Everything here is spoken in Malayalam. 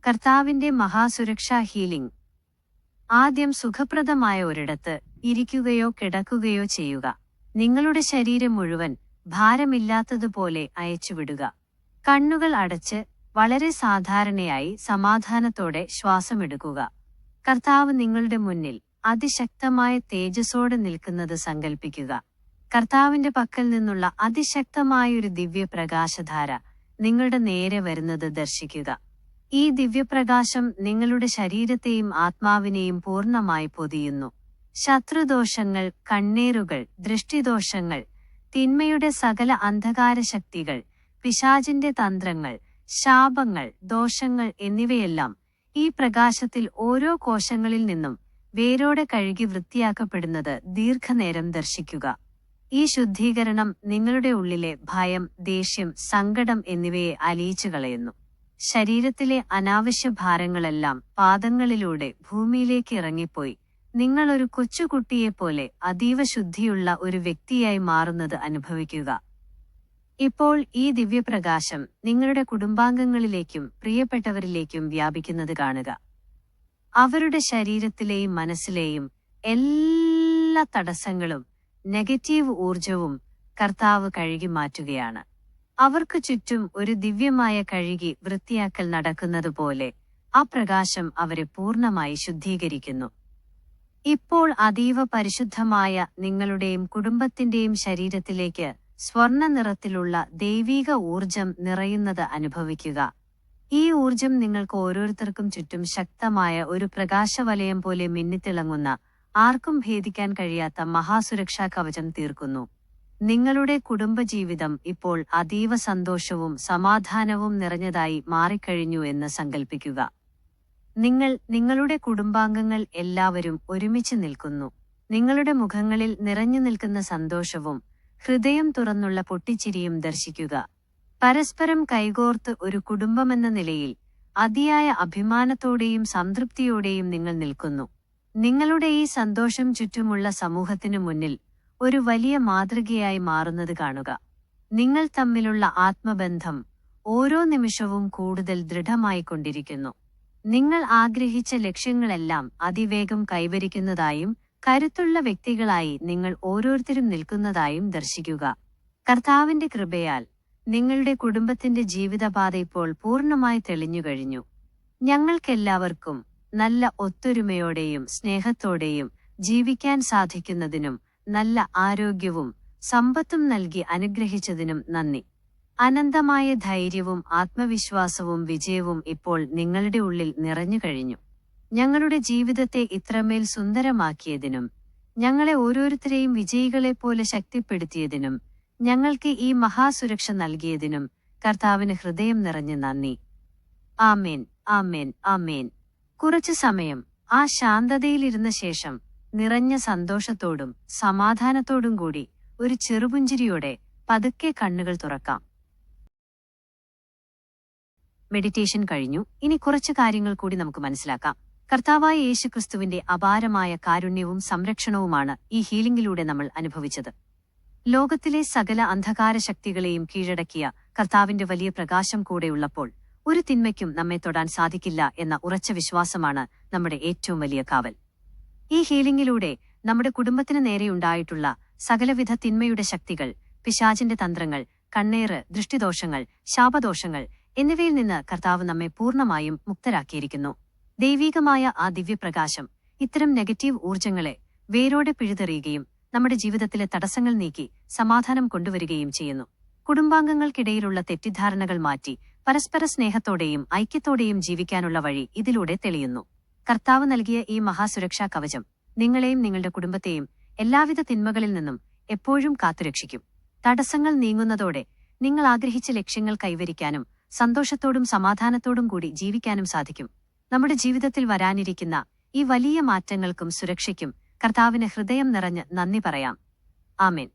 കർത്താവിന്റെ മഹാസുരക്ഷാ ഹീലിംഗ്. ആദ്യം സുഖപ്രദമായ ഒരിടത്ത് ഇരിക്കുകയോ കിടക്കുകയോ ചെയ്യുക. നിങ്ങളുടെ ശരീരം മുഴുവൻ ഭാരമില്ലാത്തതുപോലെ അയച്ചുവിടുക. കണ്ണുകൾ അടച്ച് വളരെ സാധാരണയായി സമാധാനത്തോടെ ശ്വാസമെടുക്കുക. കർത്താവ് നിങ്ങളുടെ മുന്നിൽ അതിശക്തമായ തേജസ്സോടെ നിൽക്കുന്നത് സങ്കൽപ്പിക്കുക. കർത്താവിന്റെ പക്കൽ നിന്നുള്ള അതിശക്തമായൊരു ദിവ്യപ്രകാശധാര നിങ്ങളുടെ നേരെ വരുന്നത് ദർശിക്കുക. ഈ ദിവ്യപ്രകാശം നിങ്ങളുടെ ശരീരത്തെയും ആത്മാവിനെയും പൂർണ്ണമായി പൊതിയുന്നു. ശത്രുദോഷങ്ങൾ, കണ്ണീറുകൾ, ദൃഷ്ടിദോഷങ്ങൾ, തിന്മയുടെ സകല അന്ധകാരശക്തികൾ, പിശാചിന്റെ തന്ത്രങ്ങൾ, ശാപങ്ങൾ, ദോഷങ്ങൾ എന്നിവയെല്ലാം ഈ പ്രകാശത്തിൽ ഓരോ കോശങ്ങളിൽ നിന്നും വേരോടെ കഴുകി വൃത്തിയാക്കപ്പെടുന്നത് ദീർഘനേരം ദർശിക്കുക. ഈ ശുദ്ധീകരണം നിങ്ങളുടെ ഉള്ളിലെ ഭയം, ദേഷ്യം, സങ്കടം എന്നിവയെ അലിയിച്ചു കളയുന്നു. ശരീരത്തിലെ അനാവശ്യ ഭാരങ്ങളെല്ലാം പാദങ്ങളിലൂടെ ഭൂമിയിലേക്ക് ഇറങ്ങിപ്പോയി നിങ്ങളൊരു കൊച്ചുകുട്ടിയെപ്പോലെ അതീവ ശുദ്ധിയുള്ള ഒരു വ്യക്തിയായി മാറുന്നത് അനുഭവിക്കുക. ഇപ്പോൾ ഈ ദിവ്യപ്രകാശം നിങ്ങളുടെ കുടുംബാംഗങ്ങളിലേക്കും പ്രിയപ്പെട്ടവരിലേക്കും വ്യാപിക്കുന്നത് കാണുക. അവരുടെ ശരീരത്തിലെയും മനസ്സിലെയും എല്ലാ തടസ്സങ്ങളും, നെഗറ്റീവ് ഊർജവും കർത്താവ് കഴുകി മാറ്റുകയാണ്. അവർക്ക് ചുറ്റും ഒരു ദിവ്യമായ കഴുകി വൃത്തിയാക്കൽ നടക്കുന്നതുപോലെ ആ പ്രകാശം അവരെ പൂർണ്ണമായി ശുദ്ധീകരിക്കുന്നു. ഇപ്പോൾ അതീവ പരിശുദ്ധമായ നിങ്ങളുടെയും കുടുംബത്തിന്റെയും ശരീരത്തിലേക്ക് സ്വർണ്ണ നിറത്തിലുള്ള ദൈവീക ഊർജം നിറയുന്നത് അനുഭവിക്കുക. ഈ ഊർജം നിങ്ങൾക്ക് ഓരോരുത്തർക്കും ചുറ്റും ശക്തമായ ഒരു പ്രകാശവലയം പോലെ മിന്നിത്തിളങ്ങുന്ന, ആർക്കും ഭേദിക്കാൻ കഴിയാത്ത മഹാസുരക്ഷാ കവചം തീർക്കുന്നു. നിങ്ങളുടെ കുടുംബജീവിതം ഇപ്പോൾ അതീവ സന്തോഷവും സമാധാനവും നിറഞ്ഞതായി മാറിക്കഴിഞ്ഞു എന്ന് സങ്കൽപ്പിക്കുക. നിങ്ങളുടെ കുടുംബാംഗങ്ങൾ എല്ലാവരും ഒരുമിച്ച് നിൽക്കുന്നു. നിങ്ങളുടെ മുഖങ്ങളിൽ നിറഞ്ഞു നിൽക്കുന്ന സന്തോഷവും ഹൃദയം തുറന്നുള്ള പൊട്ടിച്ചിരിയും ദർശിക്കുക. പരസ്പരം കൈകോർത്ത് ഒരു കുടുംബമെന്ന നിലയിൽ അതിയായ അഭിമാനത്തോടെയും സംതൃപ്തിയോടെയും നിങ്ങൾ നിൽക്കുന്നു. നിങ്ങളുടെ ഈ സന്തോഷം ചുറ്റുമുള്ള സമൂഹത്തിനു മുന്നിൽ ഒരു വലിയ മാതൃകയായി മാറുന്നത് കാണുക. നിങ്ങൾ തമ്മിലുള്ള ആത്മബന്ധം ഓരോ നിമിഷവും കൂടുതൽ ദൃഢമായിക്കൊണ്ടിരിക്കുന്നു. നിങ്ങൾ ആഗ്രഹിച്ച ലക്ഷ്യങ്ങളെല്ലാം അതിവേഗം കൈവരിക്കുന്നതായും കരുത്തുള്ള വ്യക്തികളായി നിങ്ങൾ ഓരോരുത്തരും നിൽക്കുന്നതായും ദർശിക്കുക. കർത്താവിന്റെ കൃപയാൽ നിങ്ങളുടെ കുടുംബത്തിന്റെ ജീവിതപാത ഇപ്പോൾ പൂർണ്ണമായി തെളിഞ്ഞുകഴിഞ്ഞു. ഞങ്ങൾക്കെല്ലാവർക്കും നല്ല ഒത്തൊരുമയോടെയും സ്നേഹത്തോടെയും ജീവിക്കാൻ സാധിക്കുന്നതിനും നല്ല ആരോഗ്യവും സമ്പത്തും നൽകി അനുഗ്രഹിച്ചതിനും നന്ദി. അനന്തമായ ധൈര്യവും ആത്മവിശ്വാസവും വിജയവും ഇപ്പോൾ നിങ്ങളുടെ ഉള്ളിൽ നിറഞ്ഞുകഴിഞ്ഞു. ഞങ്ങളുടെ ജീവിതത്തെ ഇത്രമേൽ സുന്ദരമാക്കിയതിനും ഞങ്ങളെ ഓരോരുത്തരെയും വിജയികളെപ്പോലെ ശക്തിപ്പെടുത്തിയതിനും ഞങ്ങൾക്ക് ഈ മഹാസുരക്ഷ നൽകിയതിനും കർത്താവിന് ഹൃദയം നിറഞ്ഞ് നന്ദി. ആമേൻ, ആമേൻ, ആമേൻ. കുറച്ചു സമയം ആ ശാന്തതയിലിരുന്ന ശേഷം നിറഞ്ഞ സന്തോഷത്തോടും സമാധാനത്തോടും കൂടി ഒരു ചെറുപുഞ്ചിരിയോടെ പതുക്കെ കണ്ണുകൾ തുറക്കാം. മെഡിറ്റേഷൻ കഴിഞ്ഞു. ഇനി കുറച്ചു കാര്യങ്ങൾ കൂടി നമുക്ക് മനസ്സിലാക്കാം. കർത്താവായ യേശുക്രിസ്തുവിന്റെ അപാരമായ കാരുണ്യവും സംരക്ഷണവുമാണ് ഈ ഹീലിംഗിലൂടെ നമ്മൾ അനുഭവിച്ചത്. ലോകത്തിലെ സകല അന്ധകാര ശക്തികളെയും കീഴടക്കിയ കർത്താവിന്റെ വലിയ പ്രകാശം കൂടെയുള്ളപ്പോൾ ഒരു തിന്മയ്ക്കും നമ്മെ തൊടാൻ സാധിക്കില്ല എന്ന ഉറച്ച വിശ്വാസമാണ് നമ്മുടെ ഏറ്റവും വലിയ കാവൽ. ഈ ഹീലിംഗിലൂടെ നമ്മുടെ കുടുംബത്തിന് നേരെയുണ്ടായിട്ടുള്ള സകലവിധ തിന്മയുടെ ശക്തികൾ, പിശാചിന്റെ തന്ത്രങ്ങൾ, കണ്ണേറ്, ദൃഷ്ടിദോഷങ്ങൾ, ശാപദോഷങ്ങൾ എന്നിവയിൽ നിന്ന് കർത്താവ് നമ്മെ പൂർണ്ണമായും മുക്തരാക്കിയിരിക്കുന്നു. ദൈവീകമായ ആ ദിവ്യപ്രകാശം ഇത്തരം നെഗറ്റീവ് ഊർജങ്ങളെ വേരോടെ പിഴുതെറിയുകയും നമ്മുടെ ജീവിതത്തിലെ തടസ്സങ്ങൾ നീക്കി സമാധാനം കൊണ്ടുവരികയും ചെയ്യുന്നു. കുടുംബാംഗങ്ങൾക്കിടയിലുള്ള തെറ്റിദ്ധാരണകൾ മാറ്റി പരസ്പര സ്നേഹത്തോടെയും ഐക്യത്തോടെയും ജീവിക്കാനുള്ള വഴി ഇതിലൂടെ തെളിയുന്നു. കർത്താവ് നൽകിയ ഈ മഹാസുരക്ഷാ കവചം നിങ്ങളെയും നിങ്ങളുടെ കുടുംബത്തെയും എല്ലാവിധ തിന്മകളിൽ നിന്നും എപ്പോഴും കാത്തുരക്ഷിക്കും. തടസ്സങ്ങൾ നീങ്ങുന്നതോടെ നിങ്ങൾ ആഗ്രഹിച്ച ലക്ഷ്യങ്ങൾ കൈവരിക്കാനും സന്തോഷത്തോടും സമാധാനത്തോടും കൂടി ജീവിക്കാനും സാധിക്കും. നമ്മുടെ ജീവിതത്തിൽ വരാനിരിക്കുന്ന ഈ വലിയ മാറ്റങ്ങൾക്കും സുരക്ഷയ്ക്കും കർത്താവിന് ഹൃദയം നിറഞ്ഞ് നന്ദി പറയാം. ആമേൻ.